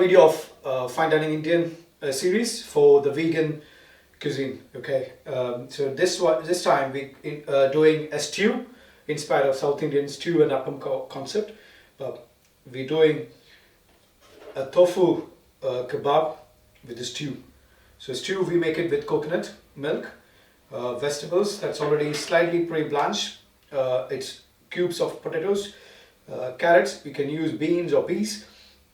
video of Fine Dining Indian series for the vegan cuisine. Okay, so this time we doing a stew inspired of South Indian stew and appam concept, but we're doing a tofu kebab with the stew. So stew we make it with coconut milk, vegetables that's already slightly pre-blanched. It's cubes of potatoes, carrots. You can use beans or peas.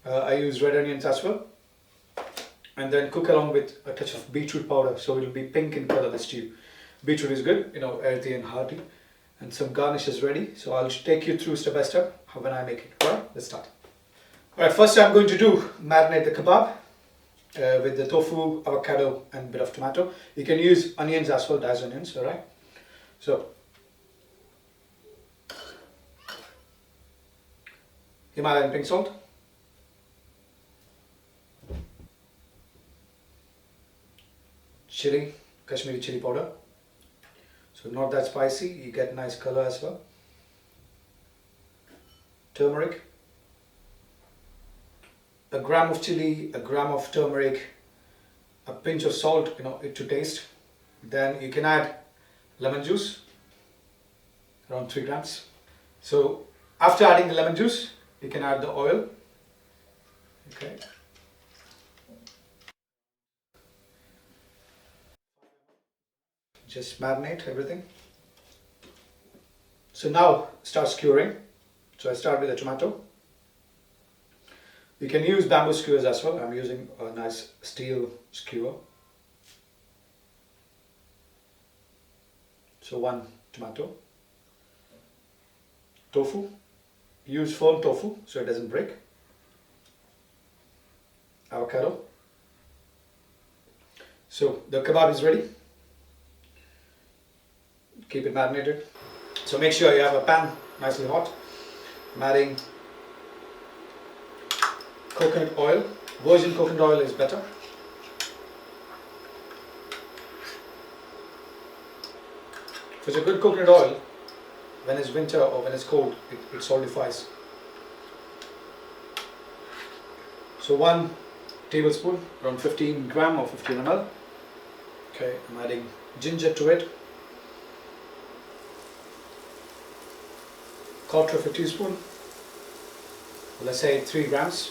I use red onions as well, and then cook along with a touch of beetroot powder, so it'll be pink in color, the stew. Beetroot is good, you know, healthy and hearty, and some garnish is ready. So I'll take you through step by step how when I make it. All right, let's start. All right, first I'm going to do marinate the kebab with the tofu, avocado, and a bit of tomato. You can use onions as well, diced onions. All right. So Himalayan pink salt, chili, Kashmiri chili powder, so not that spicy, you get nice color as well. Turmeric, a gram of chili, a gram of turmeric, a pinch of salt, you know, to taste. Then you can add lemon juice, around 3 grams. So after adding the lemon juice, you can add the oil. Okay. Just marinate everything. So now start skewering. So I start with the tomato. You can use bamboo skewers as well. I'm using a nice steel skewer. So 1 tomato. Tofu. Use firm tofu so it doesn't break. Avocado. So the kebab is ready. Keep it marinated. So make sure you have a pan nicely hot. I'm adding coconut oil. Virgin coconut oil is better. If it's a good coconut oil, when it's winter or when it's cold, it solidifies. So 1 tablespoon, around 15 gram or 15 ml. Okay, I'm adding ginger to it. Quarter of a teaspoon, let's say 3 grams.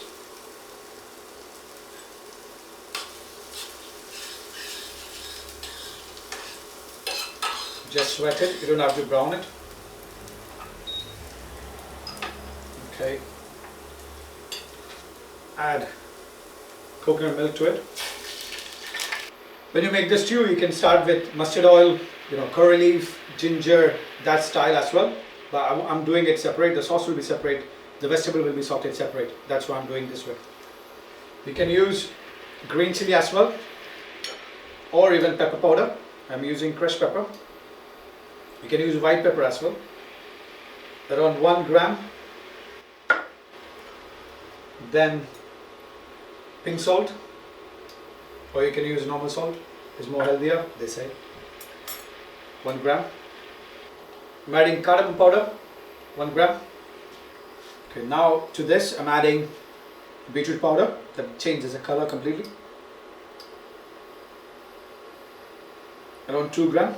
Just sweat it, you don't have to brown it. Okay. Add coconut milk to it. When you make this stew, you can start with mustard oil, you know, curry leaf, ginger, that style as well. But I'm doing it separate. The sauce will be separate. The vegetable will be sauteed separate. That's why I'm doing this way. You can use green chili as well, or even pepper powder. I'm using crushed pepper. You can use white pepper as well. Around 1 gram. Then pink salt, or you can use normal salt. It's more healthier, they say. 1 gram. I'm adding cardamom powder, 1 gram. Okay, now to this I'm adding beetroot powder that changes the color completely. Around 2 gram.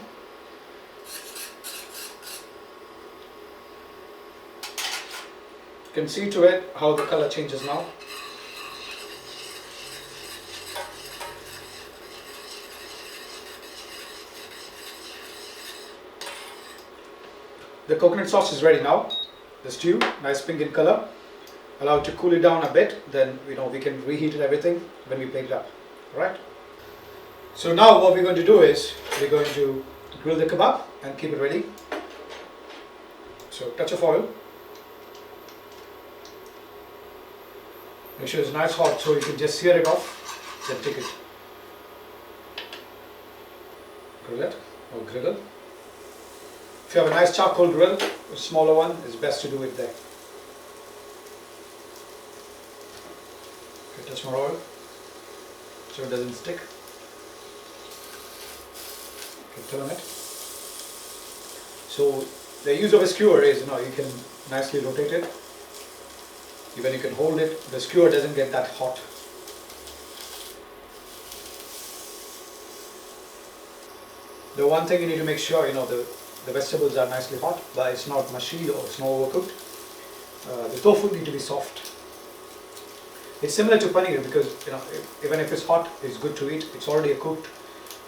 You can see to it how the color changes now. The coconut sauce is ready now. The stew, nice pink in color. Allow it to cool it down a bit. Then we can reheat it everything when we plate it up. All right. So now what we're going to do is we're going to grill the kebab and keep it ready. So touch of oil. Make sure it's nice hot so you can just sear it off. Then take it. Grill it or griddle. If you have a nice charcoal grill, a smaller one, it's best to do it there. Okay, touch more oil so it doesn't stick. Okay, turn it. So the use of a skewer is, you can nicely rotate it. Even you can hold it. The skewer doesn't get that hot. The one thing you need to make sure, the vegetables are nicely hot, but it's not mushy or it's not overcooked. The tofu need to be soft. It's similar to paneer because even if it's hot, it's good to eat. It's already a cooked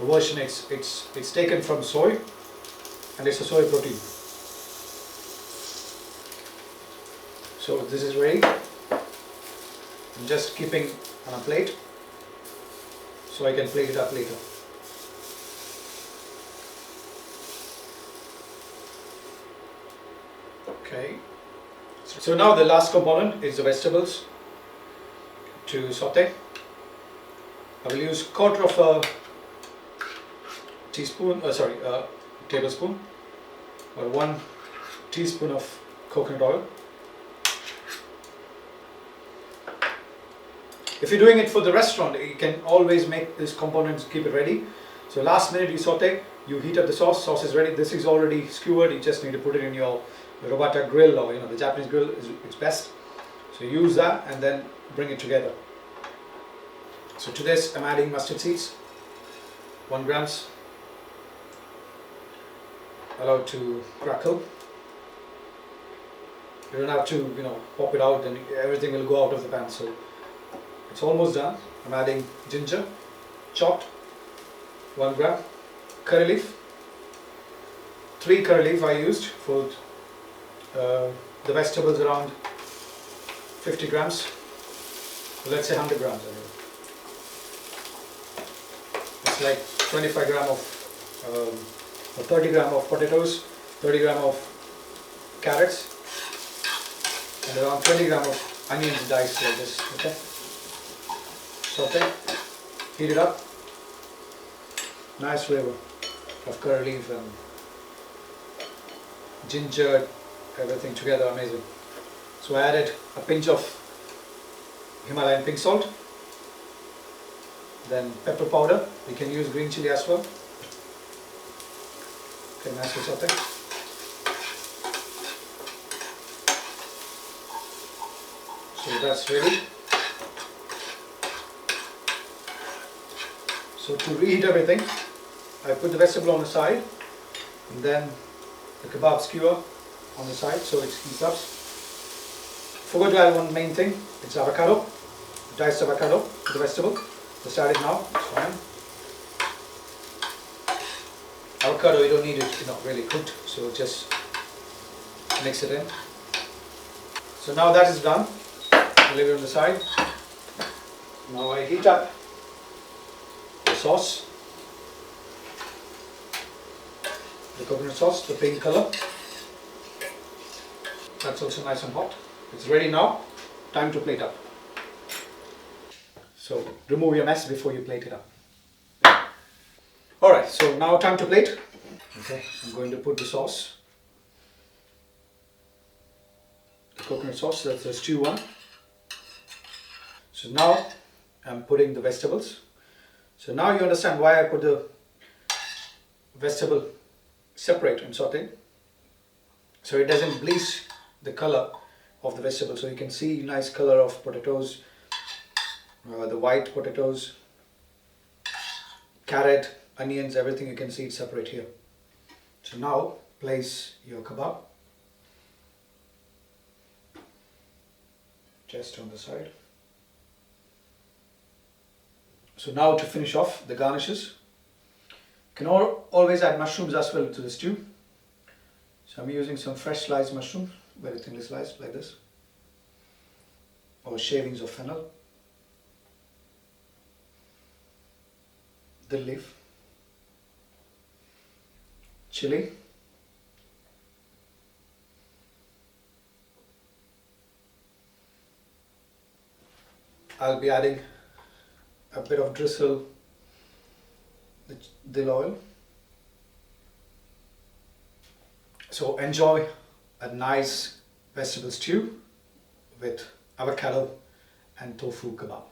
version. It's taken from soy, and it's a soy protein. So this is ready. I'm just keeping on a plate so I can plate it up later. Okay. So now the last component is the vegetables to saute. I will use quarter of a tablespoon or 1 teaspoon of coconut oil. If you're doing it for the restaurant, you can always make these components, keep it ready. So last minute you saute, you heat up the sauce is ready. This is already skewered, you just need to put it in your robata grill or the Japanese grill it's best. So use that and then bring it together. So to this I'm adding mustard seeds, 1 grams, allowed to crackle. You don't have to pop it out, then everything will go out of the pan. So it's almost done. I'm adding ginger, chopped, 1 gram, curry leaf, 3 curry leaf I used for the vegetables, around 50 grams, let's say 100 grams. It's like 25 gram of or 30 gram of potatoes, 30 gram of carrots, and around 20 gram of onions diced like this. Okay. Saute, heat it up. Nice flavor of curry leaf and ginger, everything together, amazing. So I added a pinch of Himalayan pink salt, then pepper powder. You can use green chili as well. Okay, nicely saute. So that's ready. So to reheat everything, I put the vegetable on the side and then the kebab skewer on the side so it heats up. Forgot to add one main thing, it's avocado, diced avocado to the vegetable. Just add it now, it's fine. Avocado, you don't need it really cooked, so just mix it in. So now that is done, I'll leave it on the side. Now I heat up sauce, the coconut sauce, the pink color. That's also nice and hot. It's ready now. Time to plate up. So remove your mess before you plate it up. Alright, so now time to plate. Okay, I'm going to put the sauce, the coconut sauce, that's the stew one. So now I'm putting the vegetables. So now you understand why I put the vegetable separate and sauteed. So it doesn't bleach the color of the vegetable. So you can see nice color of potatoes, the white potatoes, carrot, onions, everything you can see it separate here. So now place your kebab just on the side. So now to finish off the garnishes, you can always add mushrooms as well to the stew. So I'm using some fresh sliced mushroom, very thinly sliced like this, or shavings of fennel, dill leaf, chili, I'll be adding a bit of drizzle dill oil. So enjoy a nice vegetable stew with avocado and tofu kebab.